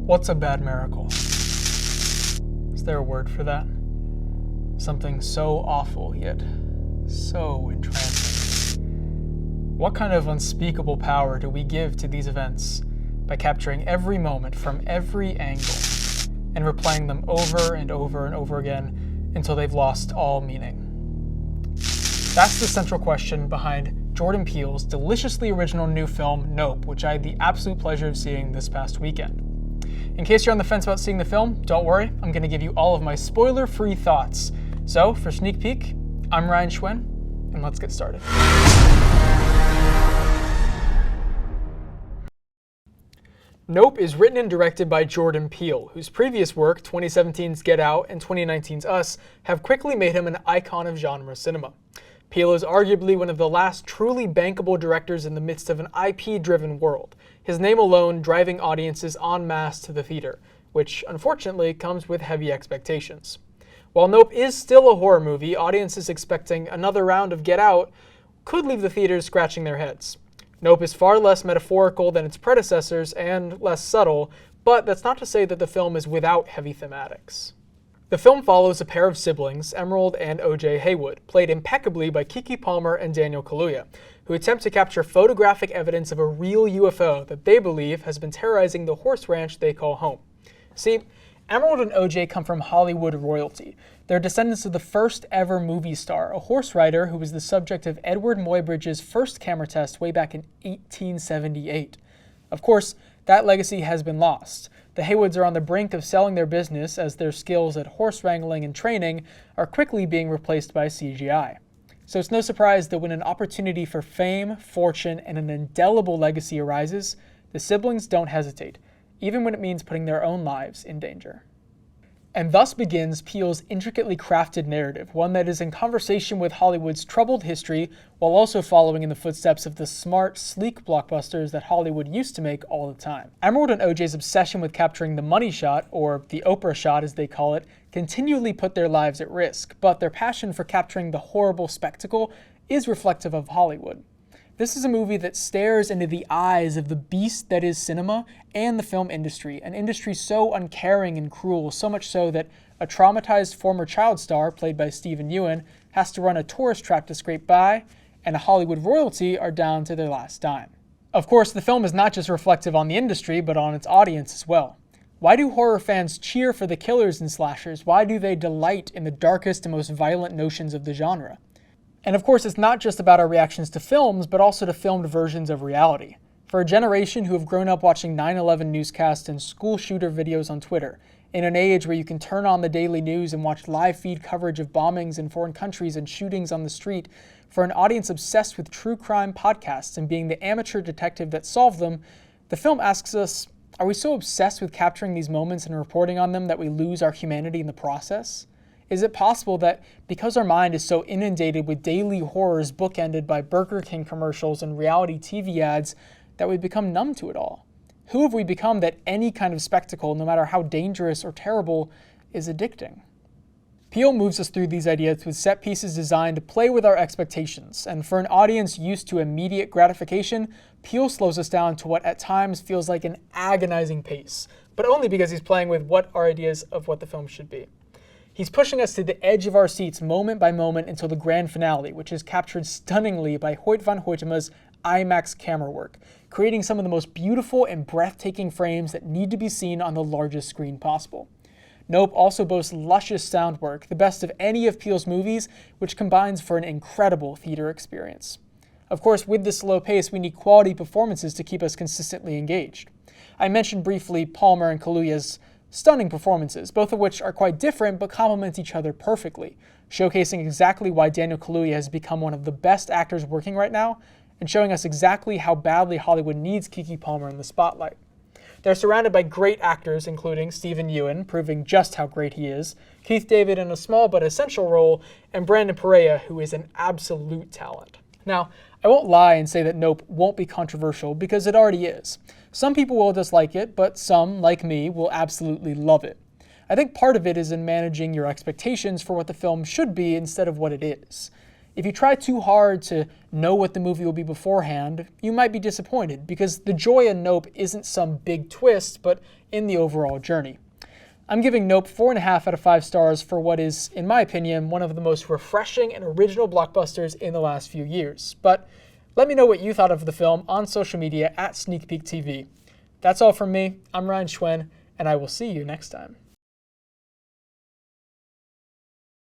What's a bad miracle? Is there a word for that? Something so awful, yet so entrancing. What kind of unspeakable power do we give to these events by capturing every moment from every angle and replaying them over and over and over again until they've lost all meaning? That's the central question behind Jordan Peele's deliciously original new film, Nope, which I had the absolute pleasure of seeing this past weekend. In case you're on the fence about seeing the film, don't worry, I'm going to give you all of my spoiler-free thoughts. So, for sneak peek, I'm Ryan Schwinn, and let's get started. Nope is written and directed by Jordan Peele, whose previous work, 2017's Get Out and 2019's Us, have quickly made him an icon of genre cinema. Peele is arguably one of the last truly bankable directors in the midst of an IP-driven world, his name alone driving audiences en masse to the theater, which unfortunately comes with heavy expectations. While Nope is still a horror movie, audiences expecting another round of Get Out could leave the theaters scratching their heads. Nope is far less metaphorical than its predecessors and less subtle, but that's not to say that the film is without heavy thematics. The film follows a pair of siblings, Emerald and O.J. Haywood, played impeccably by Keke Palmer and Daniel Kaluuya, who attempt to capture photographic evidence of a real UFO that they believe has been terrorizing the horse ranch they call home. See, Emerald and O.J. come from Hollywood royalty. They're descendants of the first ever movie star, a horse rider who was the subject of Edward Muybridge's first camera test way back in 1878. Of course, that legacy has been lost. The Haywoods are on the brink of selling their business as their skills at horse wrangling and training are quickly being replaced by CGI. So it's no surprise that when an opportunity for fame, fortune, and an indelible legacy arises, the siblings don't hesitate, even when it means putting their own lives in danger. And thus begins Peele's intricately crafted narrative, one that is in conversation with Hollywood's troubled history while also following in the footsteps of the smart, sleek blockbusters that Hollywood used to make all the time. Emerald and O.J.'s obsession with capturing the money shot, or the Oprah shot as they call it, continually put their lives at risk, but their passion for capturing the horrible spectacle is reflective of Hollywood. This is a movie that stares into the eyes of the beast that is cinema and the film industry, an industry so uncaring and cruel, so much so that a traumatized former child star, played by Steven Yeun, has to run a tourist trap to scrape by, and a Hollywood royalty are down to their last dime. Of course, the film is not just reflective on the industry, but on its audience as well. Why do horror fans cheer for the killers in slashers? Why do they delight in the darkest and most violent notions of the genre? And of course, it's not just about our reactions to films, but also to filmed versions of reality. For a generation who have grown up watching 9/11 newscasts and school shooter videos on Twitter, in an age where you can turn on the daily news and watch live feed coverage of bombings in foreign countries and shootings on the street, for an audience obsessed with true crime podcasts and being the amateur detective that solved them, the film asks us, are we so obsessed with capturing these moments and reporting on them that we lose our humanity in the process? Is it possible that because our mind is so inundated with daily horrors bookended by Burger King commercials and reality TV ads that we become numb to it all? Who have we become that any kind of spectacle, no matter how dangerous or terrible, is addicting? Peele moves us through these ideas with set pieces designed to play with our expectations, and for an audience used to immediate gratification, Peele slows us down to what at times feels like an agonizing pace, but only because he's playing with what our ideas of what the film should be. He's pushing us to the edge of our seats moment by moment until the grand finale, which is captured stunningly by Hoyt van Hoytema's IMAX camera work, creating some of the most beautiful and breathtaking frames that need to be seen on the largest screen possible. Nope also boasts luscious sound work, the best of any of Peele's movies, which combines for an incredible theater experience. Of course, with this slow pace, we need quality performances to keep us consistently engaged. I mentioned briefly Palmer and Kaluuya's stunning performances, both of which are quite different but complement each other perfectly, showcasing exactly why Daniel Kaluuya has become one of the best actors working right now, and showing us exactly how badly Hollywood needs Keke Palmer in the spotlight. They're surrounded by great actors, including Steven Yeun, proving just how great he is, Keith David in a small but essential role, and Brandon Perea, who is an absolute talent. Now, I won't lie and say that Nope won't be controversial, because it already is. Some people will dislike it, but some, like me, will absolutely love it. I think part of it is in managing your expectations for what the film should be instead of what it is. If you try too hard to know what the movie will be beforehand, you might be disappointed, because the joy in Nope isn't some big twist, but in the overall journey. I'm giving Nope 4.5 out of 5 stars for what is, in my opinion, one of the most refreshing and original blockbusters in the last few years. But let me know what you thought of the film on social media at SneakPeekTV. That's all from me. I'm Ryan Schwen, and I will see you next time.